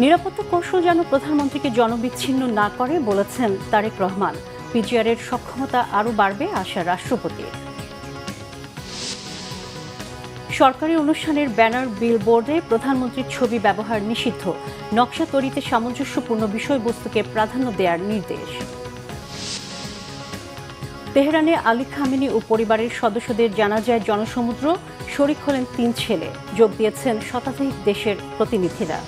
নিরাপত্তা কৌশল যেন প্রধানমন্ত্রীকে জনবিচ্ছিন্ন না করে বলেছেন তারেক রহমান। পিজিআরের সক্ষমতা আরও বাড়বে আশা রাষ্ট্রপতির। সরকারি অনুষ্ঠানের ব্যানার বিলবোর্ডে প্রধানমন্ত্রীর ছবি ব্যবহার নিষিদ্ধ। নকশা তৈরিতে সামঞ্জস্যপূর্ণ বিষয়বস্তুকে প্রাধান্য দেওয়ার নির্দেশ। তেহরানে আলী খামেনি ও পরিবারের সদস্যদের জানাজায় জনসমুদ্র। শরিক হলেন 3 ছেলে। যোগ দিয়েছেন শতাধিক দেশের প্রতিনিধিরা।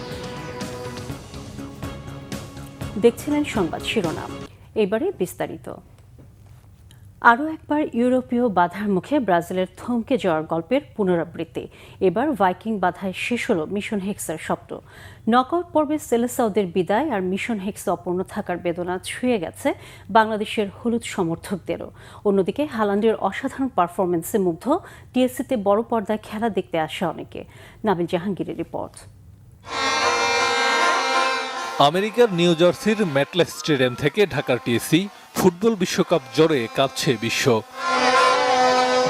দেখছিলেন সংবাদ শিরোনাম, এবারে বিস্তারিত। আরও একবার ইউরোপীয় বাধার মুখে ব্রাজিলের থমকে যাওয়ার গল্পের পুনরাবৃত্তি। এবার ভাইকিং বাধায় শেষ হল মিশন হেক্সের স্বপ্ন। নকআউট পর্বে সেলেসাওদের বিদায় আর মিশন হেক্সে অপূর্ণ থাকার বেদনা ছুঁয়ে গেছে বাংলাদেশের হলুদ সমর্থকদেরও। অন্যদিকে হালান্ডের অসাধারণ পারফরমেন্সে মুগ্ধ টিএসসিতে বড় পর্দায় খেলা দেখতে আসে অনেকে। নাবিল জাহাঙ্গীরের রিপোর্ট। আমেরিকার নিউ জার্সির ম্যাটলাইফ স্টেডিয়াম থেকে ঢাকার টিএসসি ফুটবল বিশ্বকাপ জোরে কাঁপছে বিশ্ব।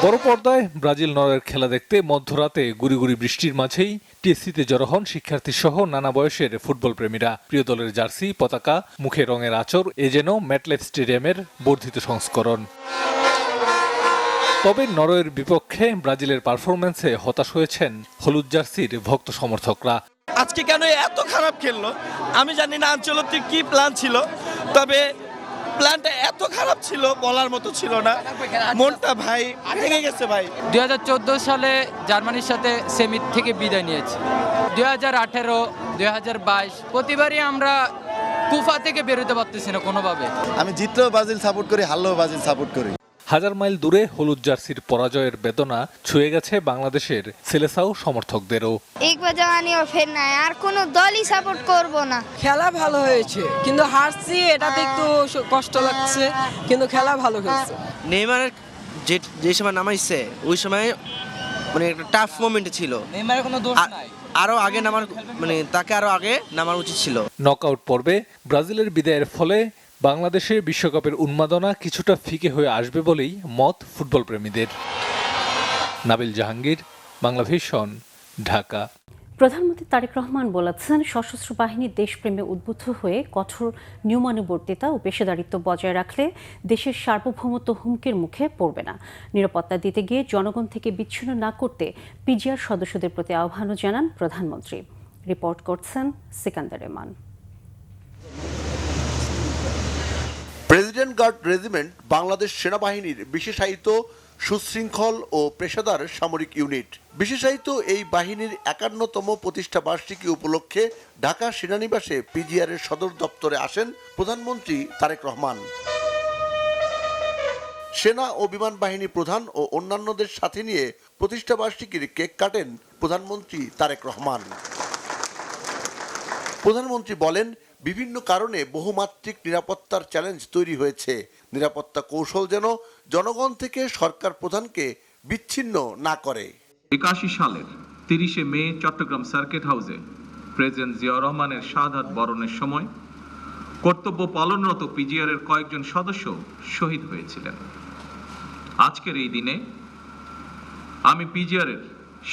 বড় পর্দায় ব্রাজিল নরওয়ের খেলা দেখতে মধ্যরাতে গুড়ি গুড়ি বৃষ্টির মাঝেই টিএসসিতে জড়ো হন শিক্ষার্থী সহ নানা বয়সের ফুটবল প্রেমীরা। প্রিয় দলের জার্সি, পতাকা, মুখে রঙের আঁচড়, এ যেন ম্যাটলাইফ স্টেডিয়ামের বর্ধিত সংস্করণ। তবে নরওয়ের বিপক্ষে ব্রাজিলের পারফরম্যান্সে হতাশ হয়েছেন হলুদ জার্সির ভক্ত সমর্থকরা। আজকে কেন এত খারাপ খেললো আমি জানি না। আঞ্চলিক কি প্ল্যান ছিল, তবে প্ল্যানটা এত খারাপ ছিল বলার মতো ছিল না। মনটা ভাই ভেঙে গেছে ভাই। 2014 সালে জার্মানির সাথে সেমি থেকে বিদায় নিয়েছি। 2018, 2022 প্রতিবারই আমরা কুফা থেকে বেরোতে পারতেছি না কোনোভাবে। আমি জিতলেও ব্রাজিল সাপোর্ট করি, হারলেও ব্রাজিল সাপোর্ট করি। হাজার মাইল দূরে হলুদ জার্সির পরাজয়ের বেদনা ছুঁয়ে গেছে বাংলাদেশের সেলেসাও সমর্থকদেরও। একবার জানিও ফের নাই, আর কোনো দলই সাপোর্ট করব না। খেলা ভালো হয়েছে, কিন্তু হারছি এটাতে একটু কষ্ট লাগছে, কিন্তু খেলা ভালো হয়েছে। নেইমারের যে সময় নামাইছে ওই সময় মানে একটা টাফ মোমেন্টে ছিল। নেইমারের কোনো দোষ নাই, আরো আগে নামার মানে তাকে আরো আগে নামার উচিত ছিল। নকআউট পর্বে ব্রাজিলের বিদায়ের ফলে বাংলাদেশে বিশ্বকাপের উন্মাদনা কিছুটা ফিকে হয়ে আসবে বলেই মত ফুটবল প্রেমীদের। নাবিল জাহাঙ্গীর, বাংলা ভিশন, ঢাকা। প্রধানমন্ত্রী তারেক রহমান বলেছেন, সশস্ত্র বাহিনীর দেশপ্রেমে উদ্বুদ্ধ হয়ে কঠোর নিয়মানুবর্তিতা ও পেশাদারিত্ব বজায় রাখলে দেশের সার্বভৌমত্ব হুমকির মুখে পড়বে না। নিরাপত্তা দিতে গিয়ে জনগণ থেকে বিচ্ছিন্ন না করতে পিজিআর সদস্যদের প্রতি আহ্বানও জানান প্রধানমন্ত্রী। রিপোর্ট করছেন Sikandar Rahman. President Guard Regiment Bangladesh সেনাবাহিনীর বিশেষায়িত সুশৃঙ্খল ও পেশাদার সামরিক ইউনিট। বিশেষায়িত এই বাহিনীর 51তম প্রতিষ্ঠা বার্ষিকী উপলক্ষে ঢাকা সেনানিবাসে পিজিআরের সদর দপ্তরে আসেন প্রধানমন্ত্রী তারেক রহমান। সেনা ও বিমান বাহিনী প্রধান ও অন্যান্যদের সাথে নিয়ে প্রতিষ্ঠা বার্ষিকীর কেক কাটেন প্রধানমন্ত্রী তারেক রহমান। প্রধানমন্ত্রী বলেন, বিভিন্ন কারণে বহুমাত্রিক নিরাপত্তার চ্যালেঞ্জ তৈরি হয়েছে। নিরাপত্তা কৌশল যেন জনগণ থেকে সরকার প্রধানকে বিচ্ছিন্ন না করে। 81 সালের 30 মে চট্টগ্রাম সার্কিট হাউসে প্রেসিডেন্ট জিয়াউর রহমানের শাহাদাত বরণের সময় কর্তব্য পালনরত পিজিআরের কয়েকজন সদস্য শহীদ হয়েছিলেন। আজকের এই দিনে আমি পিজিআরের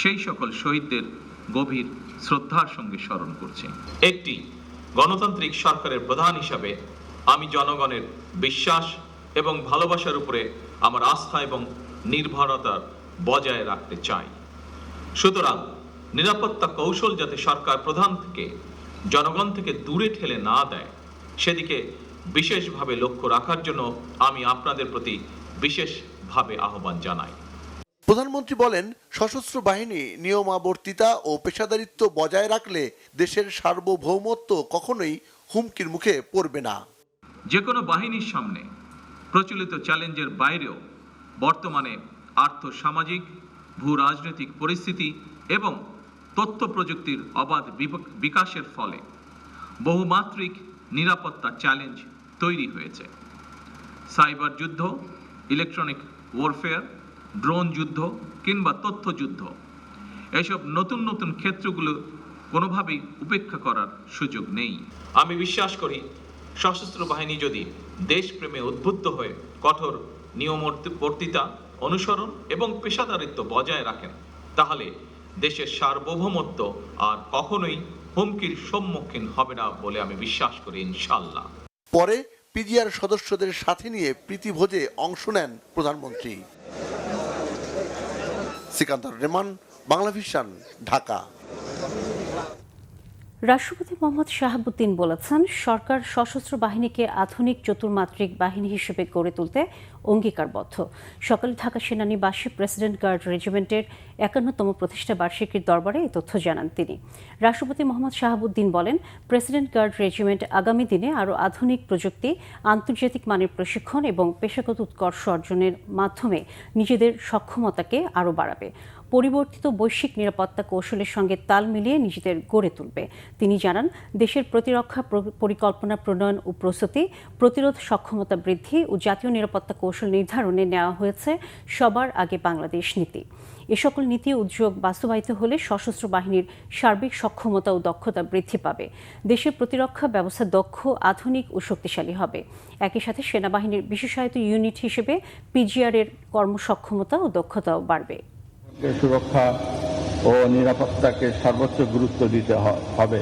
সেই সকল শহীদদের গভীর শ্রদ্ধার সঙ্গে স্মরণ করছি। একটি গণতান্ত্রিক সরকারের প্রধান হিসাবে আমি জনগণের বিশ্বাস এবং ভালোবাসার উপরে আমার আস্থা এবং নির্ভরতা বজায় রাখতে চাই। সুতরাং নিরাপত্তা কৌশল যাতে সরকার প্রধান থেকে জনগণ থেকে দূরে ঠেলে না দেয়, সেদিকে বিশেষভাবে লক্ষ্য রাখার জন্য আমি আপনাদের প্রতি বিশেষভাবে আহ্বান জানাই। প্রধানমন্ত্রী বলেন, সশস্ত্র বাহিনী নিয়মাবর্তিতা ও পেশাদারিত্ব বজায় রাখলে দেশের সার্বভৌমত্ব কখনোই হুমকির মুখে পড়বে না। যে কোনো বাহিনীর সামনে প্রচলিত চ্যালেঞ্জের বাইরেও বর্তমানে আর্থসামাজিক, ভূ রাজনৈতিক পরিস্থিতি এবং তথ্য প্রযুক্তির অবাধ বিকাশের ফলে বহুমাত্রিক নিরাপত্তা চ্যালেঞ্জ তৈরি হয়েছে। সাইবার যুদ্ধ, ইলেকট্রনিক ওয়ারফেয়ার, ড্রোন যুদ্ধ কিংবা তথ্য যুদ্ধ, এসব নতুন নতুন ক্ষেত্রগুলো কোনোভাবেই উপেক্ষা করার সুযোগ নেই। আমি বিশ্বাস করি, সশস্ত্র বাহিনী যদি দেশপ্রেমে উদ্বুদ্ধ হয়ে কঠোর নিয়মানুবর্তিতা অনুসরণ এবং পেশাদারিত্ব বজায় রাখেন, তাহলে দেশের সার্বভৌমত্ব আর কখনোই হুমকির সম্মুখীন হবে না বলে আমি বিশ্বাস করি ইনশাআল্লাহ। পরে পিজিআর সদস্যদের সাথে নিয়ে প্রীতিভোজে অংশ নেন প্রধানমন্ত্রী। সিকান্দার রেমান, বাংলা ভিশন, ঢাকা। রাষ্ট্রপতি মোহাম্মদ শাহাবুদ্দিন বলেছেন, সরকার সশস্ত্র বাহিনীকে আধুনিক চতুর্মাত্রিক বাহিনী হিসেবে গড়ে তুলতে অঙ্গীকারবদ্ধ। সকালে ঢাকা সেনানিবাসে প্রেসিডেন্ট গার্ড রেজিমেন্টের 51তম প্রতিষ্ঠা বার্ষিকীর দরবারে এই তথ্য জানান তিনি। রাষ্ট্রপতি মোহাম্মদ শাহাবুদ্দিন বলেন, প্রেসিডেন্ট গার্ড রেজিমেন্ট আগামী দিনে আরও আধুনিক প্রযুক্তি, আন্তর্জাতিক মানের প্রশিক্ষণ এবং পেশাগত উৎকর্ষ অর্জনের মাধ্যমে নিজেদের সক্ষমতাকে আরও বাড়াবে। পরিবর্তিত বৈশ্বিক নিরাপত্তা কৌশলের সঙ্গে তাল মিলিয়ে নিজেদের গড়ে তুলবে। তিনি জানান, দেশের প্রতিরক্ষা পরিকল্পনা প্রণয়ন ও প্রস্তুতি, প্রতিরোধ সক্ষমতা বৃদ্ধি ও জাতীয় নিরাপত্তা কৌশল নির্ধারণে নেওয়া হয়েছে সবার আগে বাংলাদেশ নীতি। এ সকল নীতি উদ্যোগ বাস্তবায়িত হলে সশস্ত্র বাহিনীর সার্বিক সক্ষমতা ও দক্ষতা বৃদ্ধি পাবে। দেশের প্রতিরক্ষা ব্যবস্থা দক্ষ, আধুনিক ও শক্তিশালী হবে। একই সাথে সেনাবাহিনীর বিশেষায়িত ইউনিট হিসেবে পিজিআর এর কর্মসক্ষমতা ও দক্ষতাও বাড়বে। সুরক্ষা ও নিরাপত্তাকে সর্বোচ্চ গুরুত্ব দিতে হবে।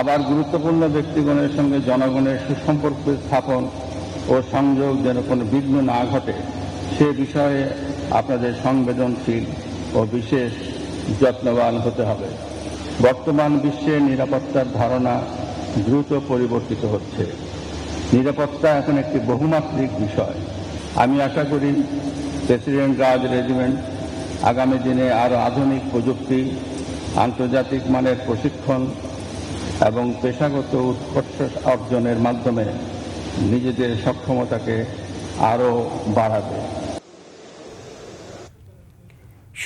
আবার গুরুত্বপূর্ণ ব্যক্তিগণের সঙ্গে জনগণের সুসম্পর্ক স্থাপন ও সংযোগ যেন কোনো বিঘ্ন না ঘটে সে বিষয়ে আপনাদের সংবেদনশীল ও বিশেষ যত্নবান হতে হবে। বর্তমান বিশ্বে নিরাপত্তার ধারণা দ্রুত পরিবর্তিত হচ্ছে। নিরাপত্তা এখন একটি বহুমাত্রিক বিষয়। আমি আশা করি প্রেসিডেন্ট গার্ড রেজিমেন্ট আগামী দিনে আরও আধুনিক প্রযুক্তি, আন্তর্জাতিক মানের প্রশিক্ষণ এবং পেশাগত উৎকর্ষ অর্জনের মাধ্যমে নিজেদের সক্ষমতাকে আরও বাড়াবে।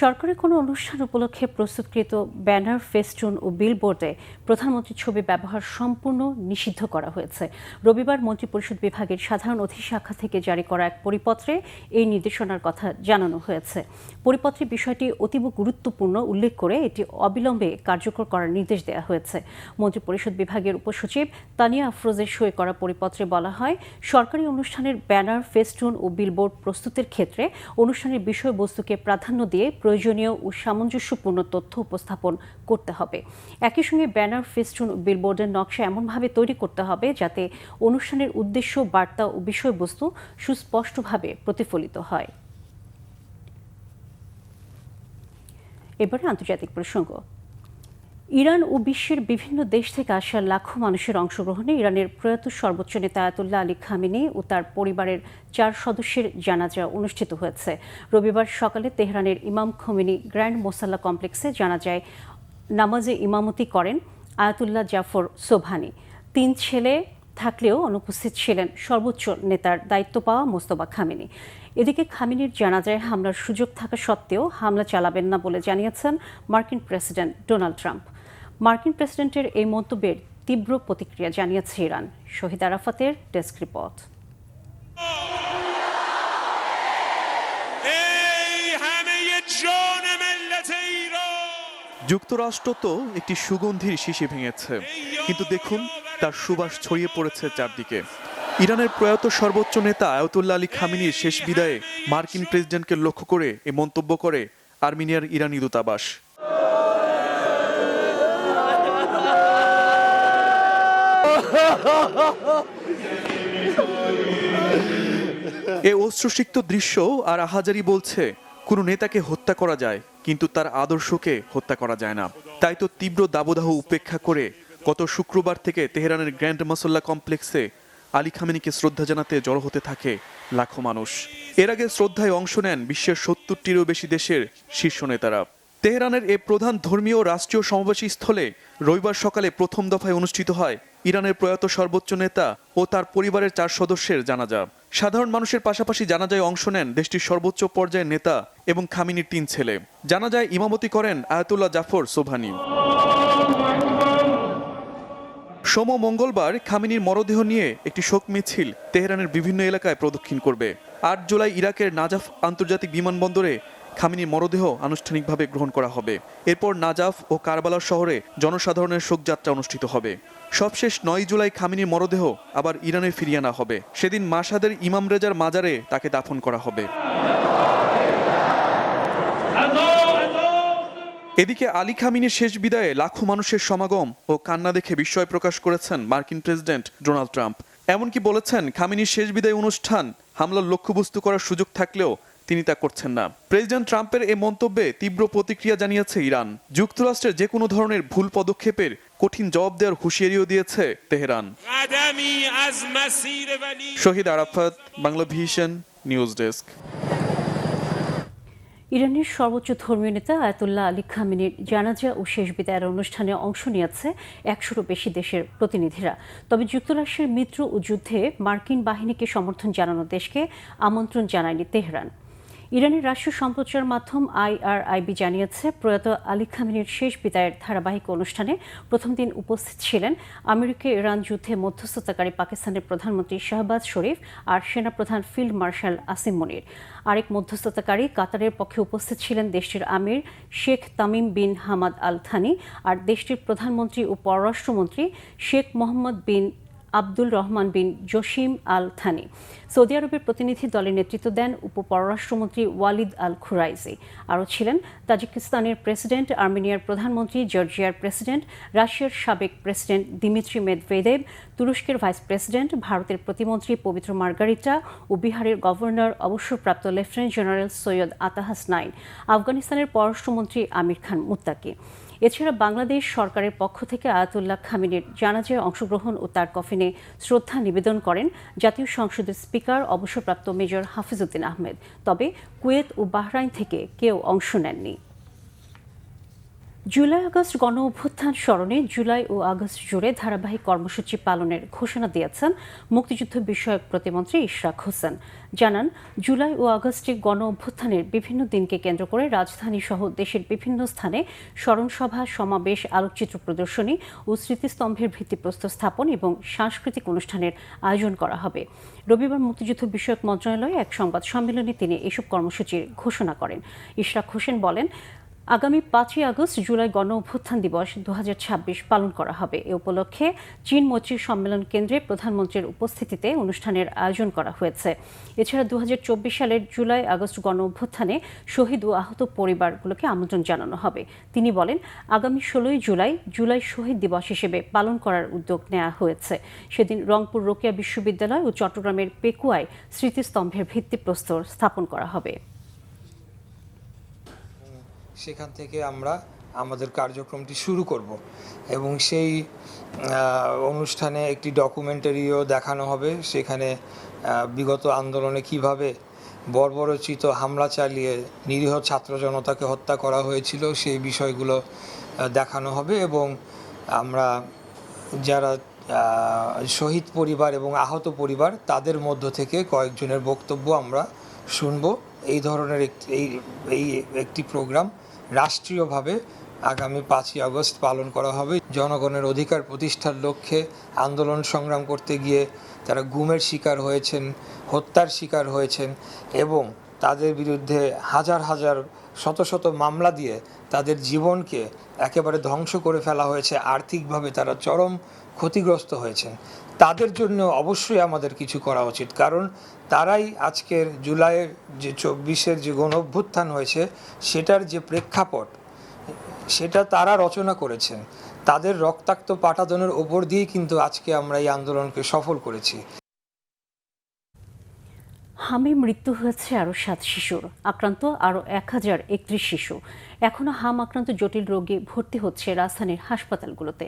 সরকারের কোনো অনুষ্ঠান উপলক্ষে প্রস্তুতকৃত ব্যানার, ফেস্টুন ও বিলবোর্ডে প্রধানমন্ত্রীর ছবি ব্যবহার সম্পূর্ণ নিষিদ্ধ করা হয়েছে। রবিবার মন্ত্রিপরিষদ বিভাগের সাধারণ অধিশাখা থেকে জারি করা এক পরিপত্রে এই নির্দেশনার কথা জানানো হয়েছে। পরিপত্রে বিষয়টি অতীব গুরুত্বপূর্ণ উল্লেখ করে এটি অবিলম্বে কার্যকর করার নির্দেশ দেওয়া হয়েছে। মন্ত্রিপরিষদ বিভাগের উপসচিব তানিয়া আফরোজের সই করা পরিপত্রে বলা হয়, সরকারি অনুষ্ঠানের ব্যানার, ফেস্টুন ও বিলবোর্ড প্রস্তুতের ক্ষেত্রে অনুষ্ঠানের বিষয়বস্তুকে প্রাধান্য দিয়ে প্রয়োজনীয় ও সামঞ্জস্যপূর্ণ তথ্য উপস্থাপন করতে হবে। একই সঙ্গে ব্যানার, ফেস্টুন ও বিলবোর্ডের নকশা এমনভাবে তৈরি করতে হবে যাতে অনুষ্ঠানের উদ্দেশ্য, বার্তা ও বিষয়বস্তু সুস্পষ্টভাবে প্রতিফলিত হয়। এবারে আন্তর্জাতিক প্রসঙ্গ। ইরান ও বিশ্বের বিভিন্ন দেশ থেকে আসা লাখো মানুষের অংশগ্রহণে ইরানের প্রয়াত সর্বোচ্চ নেতা আয়াতুল্লাহ আলী খামেনি ও তার পরিবারের 4 সদস্যের জানাজা অনুষ্ঠিত হয়েছে। রবিবার সকালে তেহরানের ইমাম খোমেনি গ্র্যান্ড মোসাল্লা কমপ্লেক্সে জানাজায় নামাজে ইমামতি করেন আয়াতুল্লাহ জাফর সোবহানি। 3 ছেলে থাকলেও অনুপস্থিত ছিলেন সর্বোচ্চ নেতার দায়িত্ব পাওয়া মোস্তফা খামেনি। এদিকে খামেনির জানাজায় হামলার সুযোগ থাকা সত্ত্বেও হামলা চালাবেন না বলে জানিয়েছেন মার্কিন প্রেসিডেন্ট ডোনাল্ড ট্রাম্প। মার্কিন প্রেসিডেন্টের এই মন্তব্যের তীব্র প্রতিক্রিয়া জানিয়েছে ইরান। শহীদ আরাফাতের ডেস্ক রিপোর্ট। যুক্তরাষ্ট্র তো একটি সুগন্ধির শিশি ভেঙেছে, কিন্তু দেখুন তার সুবাস ছড়িয়ে পড়েছে চারদিকে। ইরানের প্রয়াত সর্বোচ্চ নেতা আয়াতুল্লাহ আলী খামেনির শেষ বিদায়ে মার্কিন প্রেসিডেন্টকে লক্ষ্য করে এ মন্তব্য করে আর্মেনিয়ার ইরানি দূতাবাস। এ অশ্রুসিক্ত দৃশ্য আর আহাজারি বলছে, কোনো নেতাকে হত্যা করা যায় কিন্তু তার আদর্শকে হত্যা করা যায় না। তাই তো তীব্র দাবদাহ উপেক্ষা করে গত শুক্রবার থেকে তেহরানের গ্র্যান্ড মোসাল্লা কমপ্লেক্সে আলী খামেনিকে শ্রদ্ধা জানাতে জড়ো হতে থাকে লাখো মানুষ। এর আগে শ্রদ্ধায় অংশ নেন বিশ্বের 70টিরও বেশি দেশের শীর্ষ নেতারা। তেহরানের এ প্রধান ধর্মীয় রাষ্ট্রীয় সমাবেশ স্থলে রবিবার সকালে প্রথম দফায় অনুষ্ঠিত হয় ইরানের প্রয়াত সর্বোচ্চ নেতা ও তার পরিবারের 4 সদস্যের জানাজা। সাধারণ মানুষের পাশাপাশি জানাজায় অংশ নেন দেশটির সর্বোচ্চ পর্যায়ের নেতা এবং খামেনির 3 ছেলে। জানাজায় ইমামতি করেন আয়াতুল্লাহ জাফর সোবহানি। সোম মঙ্গলবার খামেনির মরদেহ নিয়ে একটি শোক মিছিল তেহরানের বিভিন্ন এলাকায় প্রদক্ষিণ করবে। 8 জুলাই ইরাকের নাজাফ আন্তর্জাতিক বিমানবন্দরে খামেনির মরদেহ আনুষ্ঠানিকভাবে গ্রহণ করা হবে। এরপর নাজাফ ও কারবালা শহরে জনসাধারণের শোকযাত্রা অনুষ্ঠিত হবে। সবশেষ 9 জুলাই খামেনির মরদেহ আবার ইরানে ফিরিয়ে আনা হবে। সেদিন মাশহাদের ইমাম রেজার মাজারে তাকে দাফন করা হবে। এদিকে আলী খামিনির শেষ বিদায়ে লাখো মানুষের সমাগম ও কান্না দেখে বিস্ময় প্রকাশ করেছেন মার্কিন প্রেসিডেন্ট ডোনাল্ড ট্রাম্প। এমনকি বলেছেন খামিনির শেষ বিদায় অনুষ্ঠান হামলার লক্ষ্যবস্তু করার সুযোগ থাকলেও তিনি তা করছেন না। প্রেসিডেন্ট ট্রাম্পের এই মন্তব্যে তীব্র প্রতিক্রিয়া জানিয়েছে ইরান। যুক্তরাষ্ট্রের যে কোনো ধরনের ভুল পদক্ষেপের কঠিন জবাব দেওয়ার হুঁশিয়ারিও দিয়েছে Tehran. Shahid Arafat, Bangla Vision, news desk. ইরানের সর্বোচ্চ ধর্মীয় নেতা আয়াতুল্লাহ আলী খামেনির জানাজা ও শেষ বিদায়ের অনুষ্ঠানে অংশ নিয়েছে 100-রও বেশি দেশের প্রতিনিধিরা। তবে যুক্তরাষ্ট্রের মিত্র ও যুদ্ধে মার্কিন বাহিনীকে সমর্থন জানানো দেশকে আমন্ত্রণ জানায়নি তেহরান। ইরানের রাষ্ট্রীয় সম্প্রচার মাধ্যম IRIB জানিয়েছে, প্রয়াত আলী খামেনির শেষ বিদায়ের ধারাবাহিক অনুষ্ঠানে প্রথম দিন উপস্থিত ছিলেন আমেরিকা ইরান যুদ্ধে মধ্যস্থতাকারী পাকিস্তানের প্রধানমন্ত্রী শাহবাজ শরীফ আর সেনাপ্রধান ফিল্ড মার্শাল আসিম মনির। আরেক মধ্যস্থতাকারী কাতারের পক্ষে উপস্থিত ছিলেন দেশটির আমির Sheikh Tamim bin Hamad Al Thani আর দেশটির প্রধানমন্ত্রী ও পররাষ্ট্রমন্ত্রী Sheikh Mohammed bin Abdul Rahman bin Jassim Al Thani. Saudi আরবের প্রতিনিধি দলের নেতৃত্ব দেন উপপররাষ্ট্রমন্ত্রী ওয়ালিদ আল খুরাইজি। আরও ছিলেন তাজিকিস্তানের প্রেসিডেন্ট, আর্মেনিয়ার প্রধানমন্ত্রী, জর্জিয়ার প্রেসিডেন্ট, রাশিয়ার সাবেক প্রেসিডেন্ট দিমিত্রি মেদভেদেভ, তুরস্কের ভাইস প্রেসিডেন্ট, ভারতের প্রতিমন্ত্রী পবিত্র মার্গারিটা ও বিহারের গভর্নর অবসরপ্রাপ্ত লেফটেন্যান্ট জেনারেল সৈয়দ আতা হাসনাইন, আফগানিস্তানের পররাষ্ট্রমন্ত্রী আমির খান মুত্তাকি। এছাড়া বাংলাদেশ সরকারের পক্ষ থেকে আয়াতুল্লাহ খামেনির জানাজায় অংশগ্রহণ ও তার কফিনে শ্রদ্ধা নিবেদন করেন জাতীয় সংসদের স্পিকার অবসরপ্রাপ্ত মেজর হাফিজউদ্দিন আহমেদ। তবে কুয়েত ও বাহরাইন থেকে কেউ অংশ নেননি। জুলাই আগস্ট গণ অভ্যুত্থান স্মরণে জুলাই ও আগস্ট জুড়ে ধারাবাহিক কর্মসূচি পালনের ঘোষণা দিয়েছেন মুক্তিযুদ্ধ বিষয়ক প্রতিমন্ত্রী ইশরাক হোসেন। জানান, জুলাই ও আগস্টে গণ অভ্যুত্থানের বিভিন্ন দিনকে কেন্দ্র করে রাজধানী সহ দেশের বিভিন্ন স্থানে স্মরণসভা, সমাবেশ, আলোকচিত্র প্রদর্শনী ও স্মৃতিস্তম্ভের ভিত্তিপ্রস্তর স্থাপন এবং সাংস্কৃতিক অনুষ্ঠানের আয়োজন করা হবে। রবিবার মুক্তিযুদ্ধ বিষয়ক মন্ত্রণালয়ে এক সংবাদ সম্মেলনে তিনি এসব কর্মসূচির ঘোষণা করেন। ইশরাক হোসেন বলেন, আগামী 5ই আগস্ট জুলাই গণ অভ্যুত্থান দিবস 2026 পালন করা হবে। এ উপলক্ষে চীন মৈত্রী সম্মেলন কেন্দ্রে প্রধানমন্ত্রীর উপস্থিতিতে অনুষ্ঠানের আয়োজন করা হয়েছে। এছাড়া 2024 সালের জুলাই আগস্ট গণ অভ্যুত্থানে শহীদ ও আহত পরিবারগুলোকে আমন্ত্রণ জানানো হবে। তিনি বলেন, আগামী 16ই জুলাই শহীদ দিবস হিসেবে পালন করার উদ্যোগ নেওয়া হয়েছে। সেদিন রংপুর রোকেয়া বিশ্ববিদ্যালয় ও চট্টগ্রামের পেকুয়ায় স্মৃতিস্তম্ভের ভিত্তিপ্রস্তর স্থাপন করা হবে। সেখান থেকে আমরা আমাদের কার্যক্রমটি শুরু করব এবং সেই অনুষ্ঠানে একটি ডকুমেন্টারিও দেখানো হবে। সেখানে বিগত আন্দোলনে কিভাবে বর্বরচিত হামলা চালিয়ে নিরীহ ছাত্র জনতাকে হত্যা করা হয়েছিল সেই বিষয়গুলো দেখানো হবে এবং আমরা যারা শহীদ পরিবার এবং আহত পরিবার তাদের মধ্য থেকে কয়েকজনের বক্তব্য আমরা শুনব। এই ধরনের একটি প্রোগ্রাম রাষ্ট্রীয়ভাবে আগামী 5ই আগস্ট পালন করা হবে। জনগণের অধিকার প্রতিষ্ঠার লক্ষ্যে আন্দোলন সংগ্রাম করতে গিয়ে তারা গুমের শিকার হয়েছেন, হত্যার শিকার হয়েছেন এবং তাদের বিরুদ্ধে হাজার হাজার শত শত মামলা দিয়ে তাদের জীবনকে একেবারে ধ্বংস করে ফেলা হয়েছে। আর্থিকভাবে তারা চরম ক্ষতিগ্রস্ত হয়েছেন। তাদের জন্য অবশ্যই আমাদের কিছু করা উচিত, কারণ তারাই আজকের জুলাইয়ের যে 24-এর যে গণ অভ্যুত্থান হয়েছে সেটার যে প্রেক্ষাপট সেটা তারা রচনা করেছেন। তাদের রক্তাক্ত পাটাতনের ওপর দিয়েই কিন্তু আজকে আমরা এই আন্দোলনকে সফল করেছি। হামে মৃত্যু হয়েছে আরও 7 শিশুর, আক্রান্ত আরও 1031 শিশু। এখনও হাম আক্রান্ত জটিল রোগী ভর্তি হচ্ছে রাজধানীর হাসপাতালগুলোতে।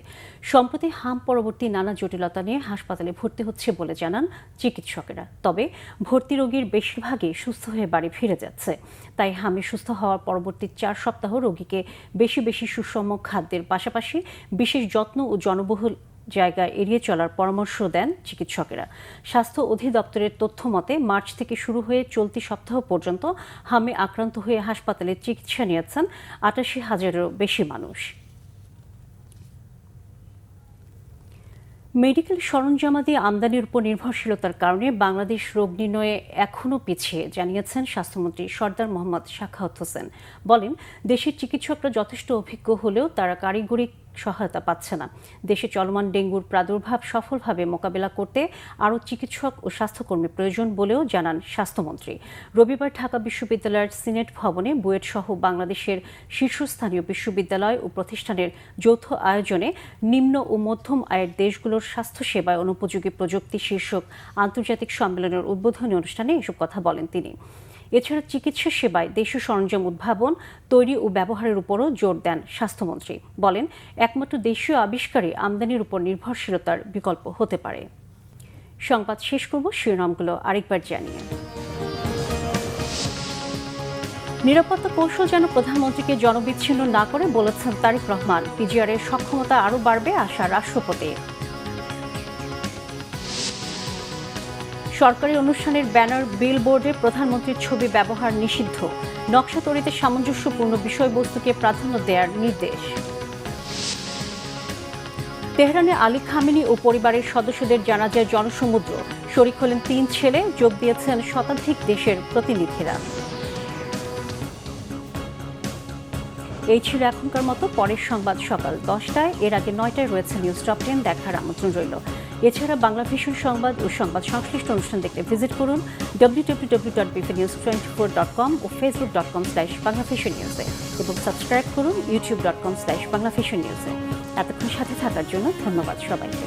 সম্প্রতি হাম পরবর্তী নানা জটিলতা নিয়ে হাসপাতালে ভর্তি হচ্ছে বলে জানান চিকিৎসকেরা। তবে ভর্তি রোগীর বেশিরভাগই সুস্থ হয়ে বাড়ি ফিরে যাচ্ছে। তাই হামে সুস্থ হওয়ার পরবর্তী 4 সপ্তাহ রোগীকে বেশি বেশি সুষম খাদ্যের পাশাপাশি বিশেষ যত্ন ও জনবহুল জায়গা এড়িয়ে চলার পরামর্শ দেন চিকিৎসকেরা। স্বাস্থ্য অধিদপ্তরের তথ্য মতে মার্চ থেকে শুরু হয়ে চলতি সপ্তাহ পর্যন্ত হামে আক্রান্ত হয়ে হাসপাতালে চিকিৎসা নিয়েছেন 88,000-এরও বেশি মানুষ। মেডিকেল সরঞ্জামাদি আমদানির উপর নির্ভরশীলতার কারণে বাংলাদেশ রোগ নির্ণয়ে এখনও পিছিয়ে, জানিয়েছেন স্বাস্থ্যমন্ত্রী সরদার মোহাম্মদ সাখাওয়াত হোসেন। বলেন, দেশের চিকিৎসকরা যথেষ্ট অভিজ্ঞ হলেও তারা কারিগরি সহায়তা পাচ্ছে না। দেশে চলমান ডেঙ্গুর প্রাদুর্ভাব সফলভাবে মোকাবেলা করতে আরও চিকিৎসক ও স্বাস্থ্যকর্মী প্রয়োজন বলেও জানান স্বাস্থ্যমন্ত্রী। রবিবার ঢাকা বিশ্ববিদ্যালয়ের সিনেট ভবনে বুয়েট সহ বাংলাদেশের শীর্ষস্থানীয় বিশ্ববিদ্যালয় ও প্রতিষ্ঠানের যৌথ আয়োজনে নিম্ন ও মধ্যম আয়ের দেশগুলোর স্বাস্থ্যসেবায় অনুপযোগী প্রযুক্তি শীর্ষক আন্তর্জাতিক সম্মেলনের উদ্বোধনী অনুষ্ঠানে এসব কথা বলেন তিনি। এছাড়া চিকিৎসা সেবায় দেশীয় সরঞ্জাম উদ্ভাবন, তৈরি ও ব্যবহারের উপরও জোর দেন স্বাস্থ্যমন্ত্রী। বলেন, একমাত্র দেশীয় আবিষ্কারই আমদানির উপর নির্ভরশীলতার বিকল্প হতে পারে। সংবাদ শেষ করব শিরোনামগুলো আরেকবার জানিয়ে। নিরাপত্তা কৌশল যেন প্রধানমন্ত্রীকে জনবিচ্ছিন্ন না করে বলেছেন তারেক রহমান। পিজিআরের সক্ষমতা আরও বাড়বে আশা রাষ্ট্রপতির। সরকারি অনুষ্ঠানের ব্যানার, বিলবোর্ডে প্রধানমন্ত্রীর ছবি ব্যবহার নিষিদ্ধ। নকশা তৈরিতে সামঞ্জস্যপূর্ণ বিষয়বস্তুকে প্রাধান্য দেওয়ার নির্দেশ। তেহরানে আলী খামেনি ও পরিবারের সদস্যদের জানাজায় জনসমুদ্র। শরিক হলেন 3 ছেলে, যোগ দিয়েছেন শতাধিক দেশের প্রতিনিধিরা। এই ছিল এখনকার মতো। পরের সংবাদ সকাল 10টায়, এর আগে 9টায় রয়েছে নিউজ টপ 10 দেখার আমন্ত্রণ রইল। এছাড়া বাংলা ভিশন সংবাদ ও সংবাদ সংশ্লিষ্ট অনুষ্ঠান দেখতে ভিজিট করুন www.bpnews24.com ও facebook.com/banglavisionnews এবং সাবস্ক্রাইব করুন youtube.com/banglavisionnews। এতক্ষণ সাথে থাকার জন্য ধন্যবাদ সবাইকে।